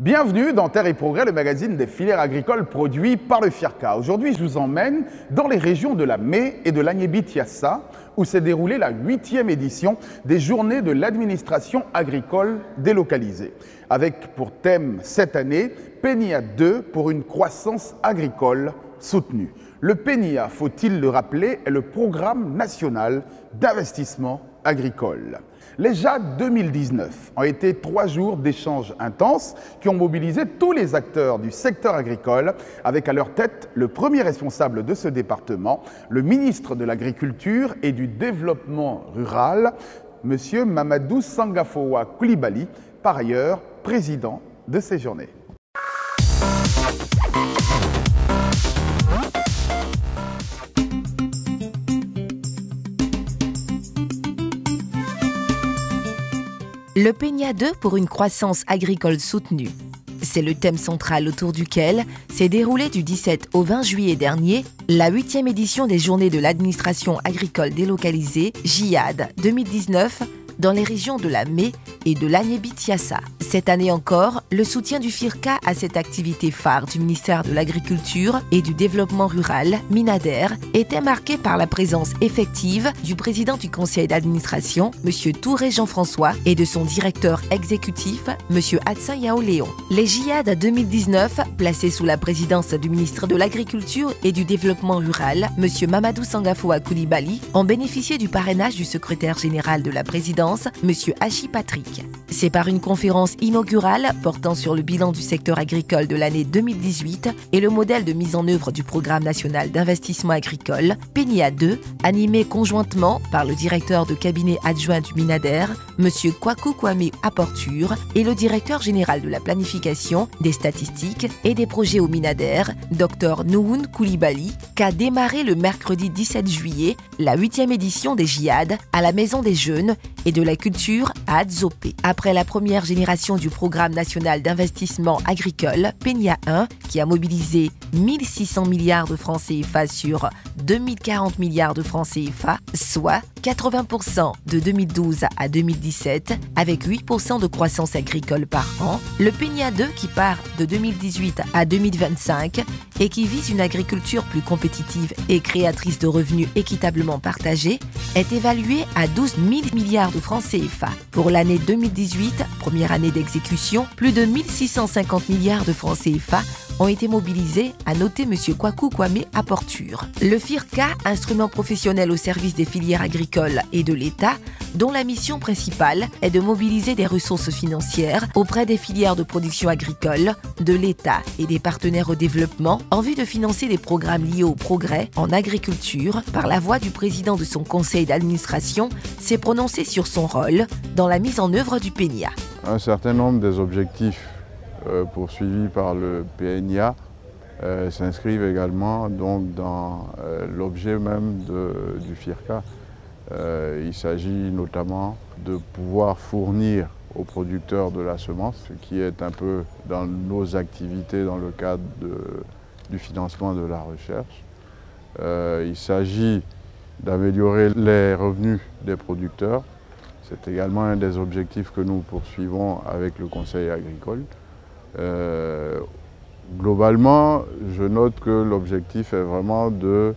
Bienvenue dans Terre et Progrès, le magazine des filières agricoles produit par le FIRCA. Aujourd'hui, je vous emmène dans les régions de la Mé et de l'Agné-Bitsiassa, où s'est déroulée la 8e édition des Journées de l'administration agricole délocalisée, avec pour thème cette année PENIA 2 pour une croissance agricole soutenue. Le PENIA, faut-il le rappeler, est le Programme national d'investissement agricole. Les JAD 2019 ont été 3 jours d'échanges intenses qui ont mobilisé tous les acteurs du secteur agricole, avec à leur tête le premier responsable de ce département, le ministre de l'Agriculture et du Développement rural, M. Mamadou Sangafowa Coulibaly, par ailleurs président de ces journées. Le PENIA 2 pour une croissance agricole soutenue. C'est le thème central autour duquel s'est déroulée du 17 au 20 juillet dernier la 8e édition des Journées de l'administration agricole délocalisée, JAD 2019, dans les régions de la Mé et de l'Agné-Bitsiassa. Cette année encore, le soutien du FIRCA à cette activité phare du ministère de l'Agriculture et du Développement rural, Minader, était marqué par la présence effective du président du conseil d'administration, M. Touré Jean-François, et de son directeur exécutif, M. Hatsin Yao Léon. Les JAD 2019, placés sous la présidence du ministre de l'Agriculture et du Développement rural, M. Mamadou Sangafowa Coulibaly, ont bénéficié du parrainage du secrétaire général de la présidence, M. Hachi Patrick. C'est par une conférence inaugurale portant sur le bilan du secteur agricole de l'année 2018 et le modèle de mise en œuvre du Programme national d'investissement agricole, PENIA 2, animé conjointement par le directeur de cabinet adjoint du Minader, M. Kwaku Kwame Aporture, et le directeur général de la planification, des statistiques et des projets au Minader, Dr Nouhoun Coulibaly, qu'a démarré le mercredi 17 juillet la 8e édition des JIAD à la Maison des Jeunes et de la Culture à Adzopé. Après la première génération du Programme national d'investissement agricole, PENIA 1, qui a mobilisé 1600 milliards de francs CFA sur 2040 milliards de francs CFA, soit 80% de 2012 à 2017, avec 8% de croissance agricole par an, le PENIA 2 qui part de 2018 à 2025 et qui vise une agriculture plus compétitive et créatrice de revenus équitablement partagés, est évalué à 12 000 milliards de francs CFA. Pour l'année 2018, première année d'exécution, plus de 1650 milliards de francs CFA ont été mobilisés, à noter M. Kwaku Kwame Aporture. Le FIRCA, instrument professionnel au service des filières agricoles et de l'État, dont la mission principale est de mobiliser des ressources financières auprès des filières de production agricole, de l'État et des partenaires au développement en vue de financer des programmes liés au progrès en agriculture, par la voix du président de son conseil d'administration, s'est prononcé sur son rôle dans la mise en œuvre du PENIA. Un certain nombre des objectifs poursuivis par le PENIA s'inscrivent également donc dans l'objet même du FIRCA. Il s'agit notamment de pouvoir fournir aux producteurs de la semence, ce qui est un peu dans nos activités dans le cadre du financement de la recherche. Il s'agit d'améliorer les revenus des producteurs. C'est également un des objectifs que nous poursuivons avec le Conseil agricole. Globalement, je note que l'objectif est vraiment de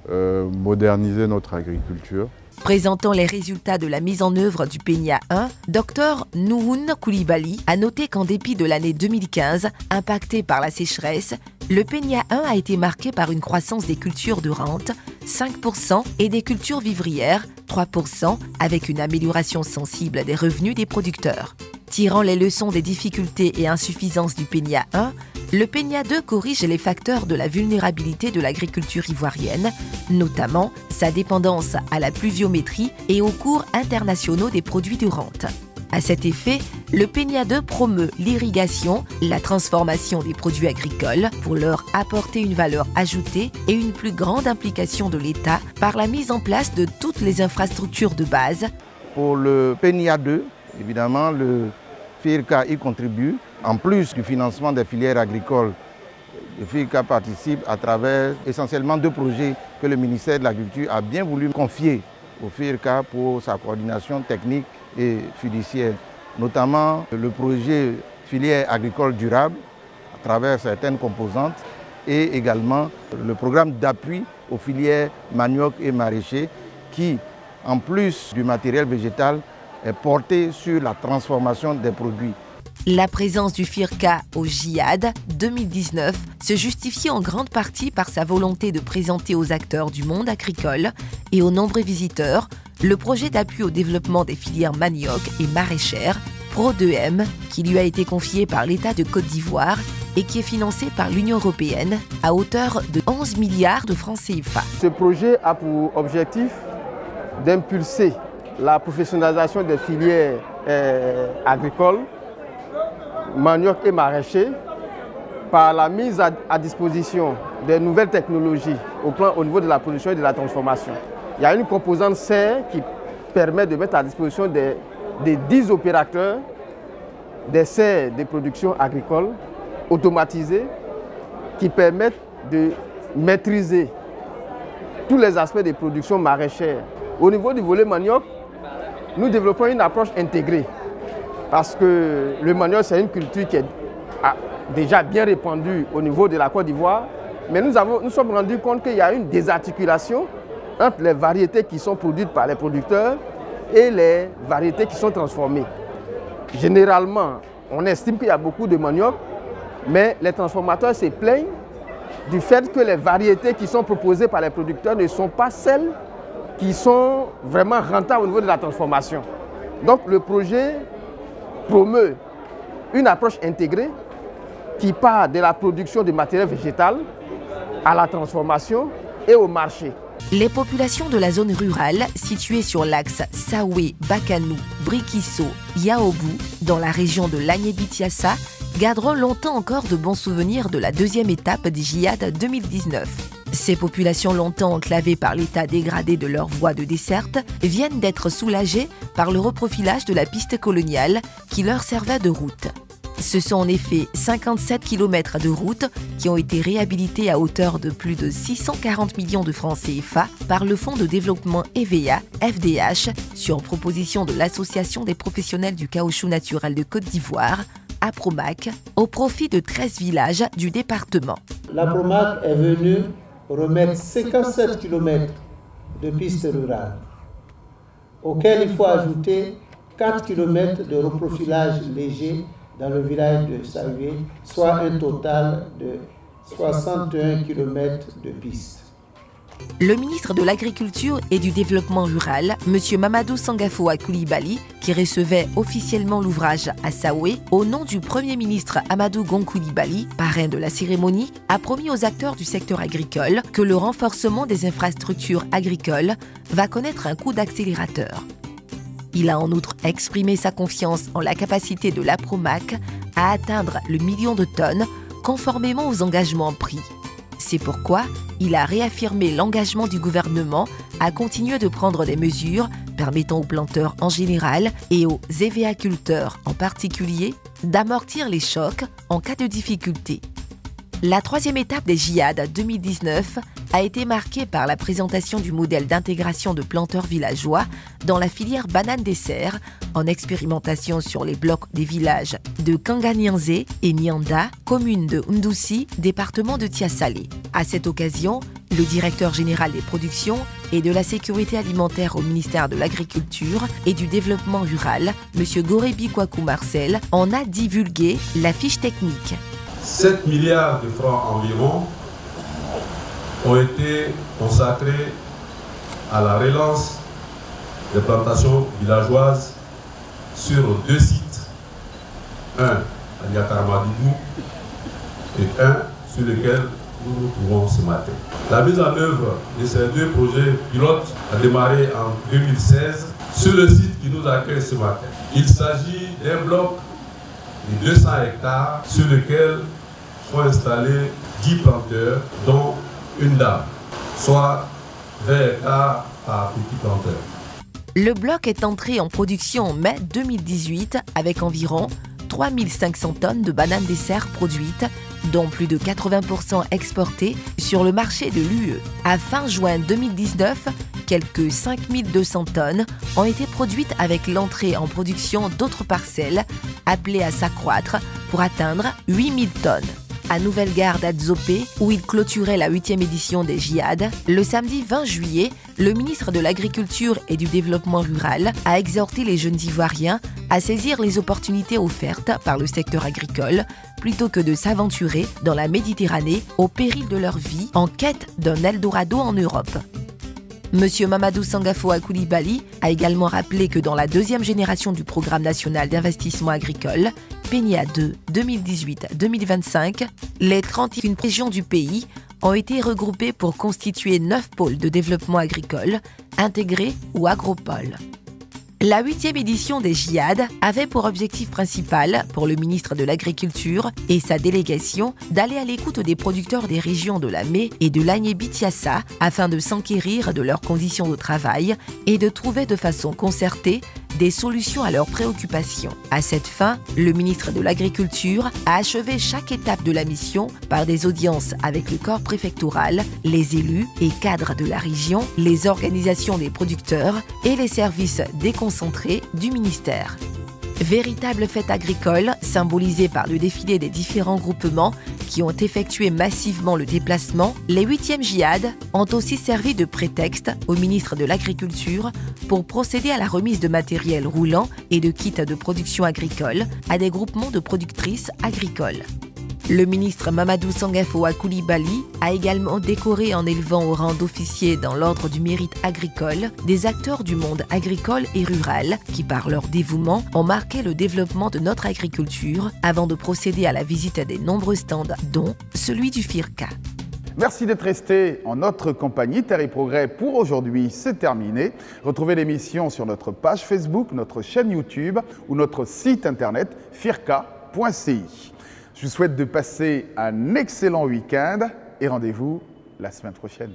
moderniser notre agriculture. Présentant les résultats de la mise en œuvre du PENIA 1, Dr Nouhoun Coulibaly a noté qu'en dépit de l'année 2015, impactée par la sécheresse, le PENIA 1 a été marqué par une croissance des cultures de rente, 5%, et des cultures vivrières, 3%, avec une amélioration sensible des revenus des producteurs. Tirant les leçons des difficultés et insuffisances du PENIA 1, le PENIA 2 corrige les facteurs de la vulnérabilité de l'agriculture ivoirienne, notamment sa dépendance à la pluviométrie et aux cours internationaux des produits de rente. À cet effet, le PENIA 2 promeut l'irrigation, la transformation des produits agricoles pour leur apporter une valeur ajoutée et une plus grande implication de l'État par la mise en place de toutes les infrastructures de base. Pour le PENIA 2, évidemment, le FIRCA y contribue. En plus du financement des filières agricoles, le FIRCA participe à travers essentiellement 2 projets que le ministère de l'Agriculture a bien voulu confier au FIRCA pour sa coordination technique et fiduciaire. Notamment le projet filière agricole durable à travers certaines composantes et également le programme d'appui aux filières manioc et maraîcher qui, en plus du matériel végétal, est porté sur la transformation des produits. La présence du FIRCA au JIAD 2019 se justifie en grande partie par sa volonté de présenter aux acteurs du monde agricole et aux nombreux visiteurs le projet d'appui au développement des filières manioc et maraîchères Pro2M qui lui a été confié par l'État de Côte d'Ivoire et qui est financé par l'Union européenne à hauteur de 11 milliards de francs CFA. Ce projet a pour objectif d'impulser la professionnalisation des filières agricoles, manioc et maraîcher, par la mise à disposition des nouvelles technologies au niveau de la production et de la transformation. Il y a une composante serre qui permet de mettre à disposition des 10 opérateurs des serres de production agricole automatisées qui permettent de maîtriser tous les aspects de production maraîchère. Au niveau du volet manioc, nous développons une approche intégrée parce que le manioc, c'est une culture qui est déjà bien répandue au niveau de la Côte d'Ivoire, mais nous sommes rendus compte qu'il y a une désarticulation entre les variétés qui sont produites par les producteurs et les variétés qui sont transformées. Généralement, on estime qu'il y a beaucoup de manioc, mais les transformateurs se plaignent du fait que les variétés qui sont proposées par les producteurs ne sont pas celles qui sont vraiment rentables au niveau de la transformation. Donc le projet promeut une approche intégrée qui part de la production de matériel végétal à la transformation et au marché. Les populations de la zone rurale située sur l'axe Saoué-Bakanou-Brikisso-Yaobu, dans la région de l'Agnébitiassa, garderont longtemps encore de bons souvenirs de la deuxième étape des JIAD 2019. Ces populations longtemps enclavées par l'état dégradé de leur voie de desserte viennent d'être soulagées par le reprofilage de la piste coloniale qui leur servait de route. Ce sont en effet 57 km de route qui ont été réhabilités à hauteur de plus de 640 millions de francs CFA par le Fonds de développement EVA, FDH, sur proposition de l'Association des professionnels du caoutchouc naturel de Côte d'Ivoire, APROMAC, au profit de 13 villages du département. L'APROMAC est venue remettre 57 km de pistes rurales, auxquelles il faut ajouter 4 km de reprofilage léger dans le village de Saoué, soit un total de 61 km de pistes. Le ministre de l'Agriculture et du Développement rural, M. Mamadou Sangafoa Coulibaly, qui recevait officiellement l'ouvrage à Saoué, au nom du Premier ministre Amadou Gon Coulibaly, parrain de la cérémonie, a promis aux acteurs du secteur agricole que le renforcement des infrastructures agricoles va connaître un coup d'accélérateur. Il a en outre exprimé sa confiance en la capacité de l'APROMAC à atteindre le 1 million de tonnes conformément aux engagements pris. C'est pourquoi il a réaffirmé l'engagement du gouvernement à continuer de prendre des mesures permettant aux planteurs en général et aux évéaculteurs en particulier d'amortir les chocs en cas de difficulté. La troisième étape des JIAD 2019 a été marquée par la présentation du modèle d'intégration de planteurs villageois dans la filière banane dessert en expérimentation sur les blocs des villages de Kanganianzé et Nianda, commune de Ndoussi, département de Tiassalé. À cette occasion, le directeur général des productions et de la sécurité alimentaire au ministère de l'Agriculture et du Développement rural, M. Gorebi Kwaku Marcel, en a divulgué la fiche technique. 7 milliards de francs environ ont été consacrés à la relance des plantations villageoises sur 2 sites. Un à Niakaramadibou et un sur lequel nous nous trouvons ce matin. La mise en œuvre de ces 2 projets pilotes a démarré en 2016 sur le site qui nous accueille ce matin. Il s'agit d'un bloc de 200 hectares sur lequel sont installés 10 planteurs, dont une dame, soit 20 hectares par petit planteur. Le bloc est entré en production en mai 2018 avec environ 3500 tonnes de bananes dessert produites, dont plus de 80% exportées sur le marché de l'UE. À fin juin 2019, quelques 5200 tonnes ont été produites avec l'entrée en production d'autres parcelles appelées à s'accroître pour atteindre 8000 tonnes. À Nouvelle-Gare d'Adzopé, où il clôturait la 8e édition des JIAD, le samedi 20 juillet, le ministre de l'Agriculture et du Développement rural a exhorté les jeunes Ivoiriens à saisir les opportunités offertes par le secteur agricole plutôt que de s'aventurer dans la Méditerranée au péril de leur vie en quête d'un Eldorado en Europe. Monsieur Mamadou Sangafoa Coulibaly a également rappelé que dans la deuxième génération du Programme national d'investissement agricole, PENIA 2 2018-2025, les 31 régions du pays ont été regroupées pour constituer 9 pôles de développement agricole, intégrés ou agropoles. La 8e édition des JIAD avait pour objectif principal, pour le ministre de l'Agriculture et sa délégation, d'aller à l'écoute des producteurs des régions de la Mé et de l'Agné-Bichiassa afin de s'enquérir de leurs conditions de travail et de trouver de façon concertée des solutions à leurs préoccupations. À cette fin, le ministre de l'Agriculture a achevé chaque étape de la mission par des audiences avec le corps préfectoral, les élus et cadres de la région, les organisations des producteurs et les services déconcentrés du ministère. Véritable fête agricole, symbolisée par le défilé des différents groupements qui ont effectué massivement le déplacement, les 8e JIAD ont aussi servi de prétexte au ministre de l'Agriculture pour procéder à la remise de matériel roulant et de kits de production agricole à des groupements de productrices agricoles. Le ministre Mamadou Sangafoa Coulibaly a également décoré en élevant au rang d'officier dans l'ordre du mérite agricole des acteurs du monde agricole et rural qui, par leur dévouement, ont marqué le développement de notre agriculture avant de procéder à la visite des nombreux stands, dont celui du FIRCA. Merci d'être resté en notre compagnie. Terre et Progrès pour aujourd'hui, c'est terminé. Retrouvez l'émission sur notre page Facebook, notre chaîne YouTube ou notre site internet firca.ci. Je vous souhaite de passer un excellent week-end et rendez-vous la semaine prochaine.